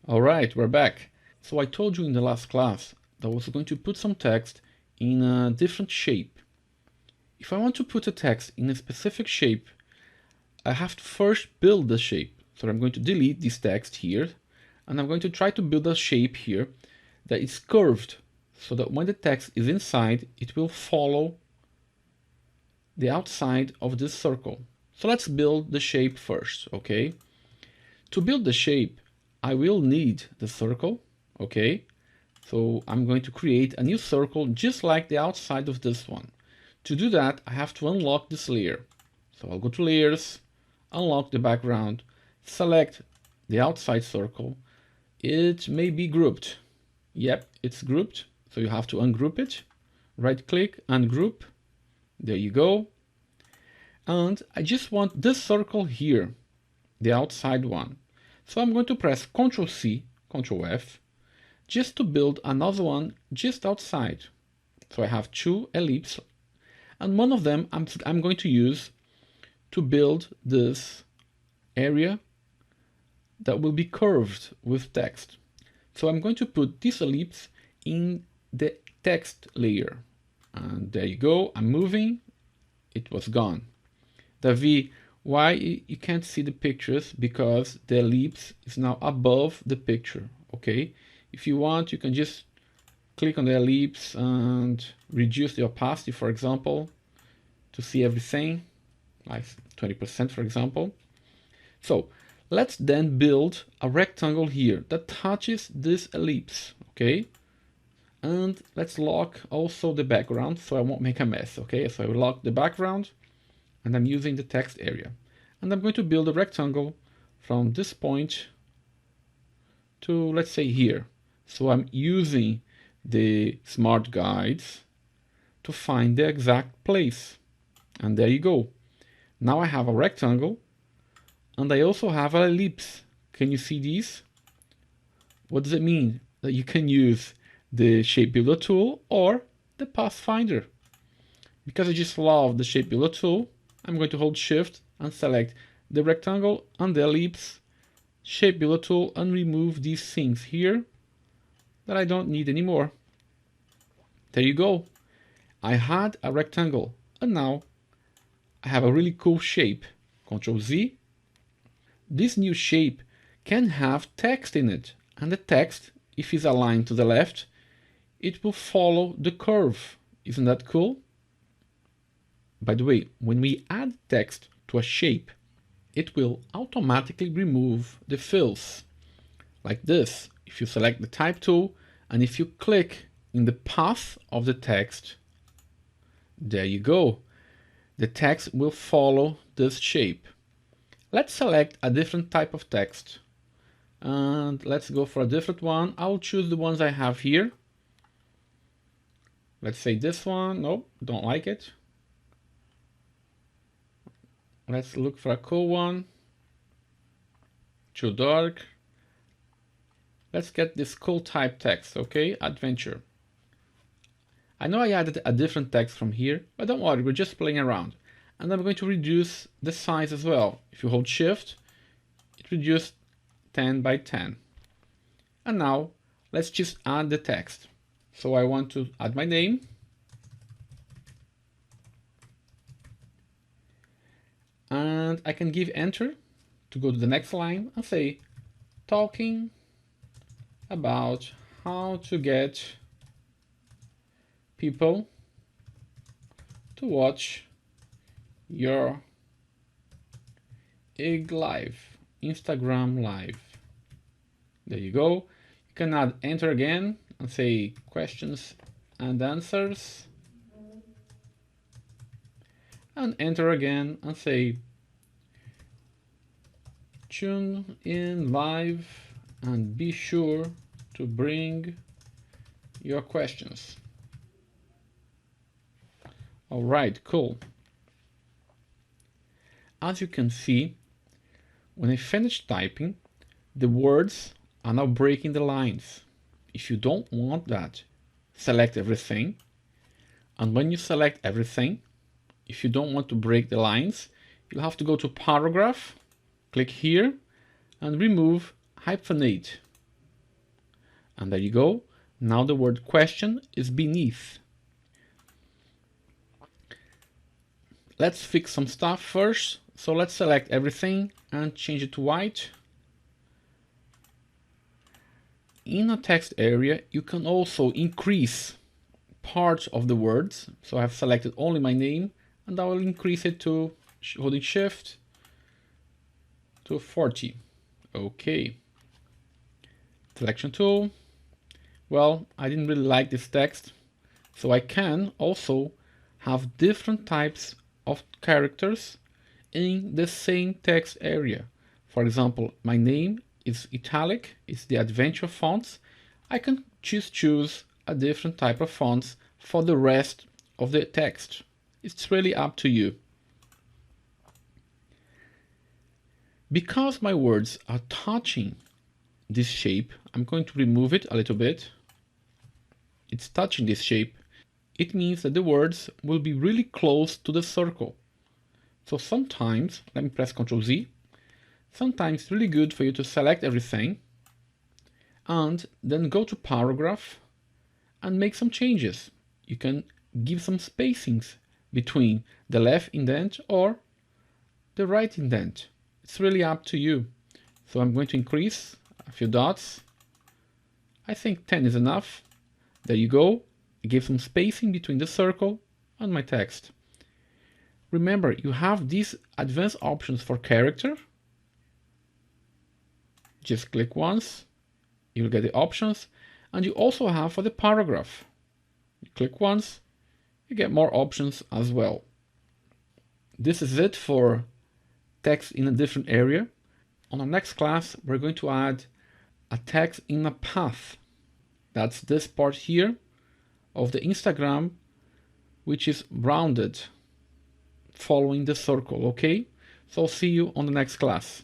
All right, we're back. So I told you in the last class that I was going to put some text in a different shape. If I want to put a text in a specific shape, I have to first build the shape. So I'm going to delete this text here, and I'm going to try to build a shape here that is curved, so that when the text is inside, it will follow the outside of this circle. So let's build the shape first, okay? To build the shape, I will need the circle, okay? So I'm going to create a new circle just like the outside of this one. To do that, I have to unlock this layer. So I'll go to layers, unlock the background, select the outside circle. It may be grouped. Yep, it's grouped. So you have to ungroup it. Right click, ungroup. There you go. And I just want this circle here, the outside one. So I'm going to press Ctrl C, Ctrl F, just to build another one just outside. So I have two ellipses, and one of them I'm going to use to build this area that will be curved with text. So I'm going to put this ellipse in the text layer. And there you go, I'm moving, it was gone. Davi, why you can't see the pictures? Because the ellipse is now above the picture, okay? If you want, you can just click on the ellipse and reduce the opacity, for example, to see everything, like 20%, for example. So let's then build a rectangle here that touches this ellipse, okay? And let's lock also the background so I won't make a mess, okay? So I will lock the background, and I'm using the text area. And I'm going to build a rectangle from this point to, let's say, here. So I'm using the smart guides to find the exact place. And there you go. Now I have a rectangle, and I also have an ellipse. Can you see these? What does it mean? That you can use the shape builder tool or the pathfinder. Because I just love the shape builder tool, I'm going to hold shift and select the rectangle and the ellipse, shape builder tool, and remove these things here that I don't need anymore. There you go. I had a rectangle, and now I have a really cool shape. Ctrl Z. This new shape can have text in it, and the text, if it's aligned to the left, it will follow the curve. Isn't that cool? By the way, when we add text to a shape, it will automatically remove the fills. Like this, if you select the type tool, and if you click in the path of the text, there you go. The text will follow this shape. Let's select a different type of text. And let's go for a different one. I'll choose the ones I have here. Let's say this one. Nope, don't like it. Let's look for a cool one. Too dark. Let's get this cool type text, okay? Adventure. I know I added a different text from here, but don't worry, we're just playing around. And I'm going to reduce the size as well. If you hold shift, it reduced 10 by 10. And now let's just add the text. So I want to add my name. And I can give enter to go to the next line and say, talking about how to get people to watch your IG Live, Instagram Live. There you go. You can add enter again and say questions and answers. And enter again and say tune in live and be sure to bring your questions. All right, cool. As you can see, when I finish typing, the words are now breaking the lines. If you don't want that, select everything. And when you select everything, if you don't want to break the lines, you'll have to go to paragraph, click here, and remove hyphenate. And there you go. Now the word question is beneath. Let's fix some stuff first. So let's select everything and change it to white. In a text area, you can also increase parts of the words. So I've selected only my name, and I will increase it to holding Shift to 40. Okay. Selection tool. Well, I didn't really like this text, so I can also have different types of characters in the same text area. For example, my name is italic, it's the adventure fonts. I can choose a different type of fonts for the rest of the text. It's really up to you. Because my words are touching this shape, I'm going to remove it a little bit. It's touching this shape. It means that the words will be really close to the circle. So sometimes, let me press Ctrl Z, sometimes it's really good for you to select everything and then go to paragraph and make some changes. You can give some spacings between the left indent or the right indent. It's really up to you. So I'm going to increase a few dots. I think 10 is enough. There you go. I give some spacing between the circle and my text. Remember, you have these advanced options for character. Just click once, you'll get the options, and you also have for the paragraph. You click once, you get more options as well. This is it for text in a different area. On our next class, we're going to add a text in a path. That's this part here of the Instagram, which is rounded, following the circle, okay? So I'll see you on the next class.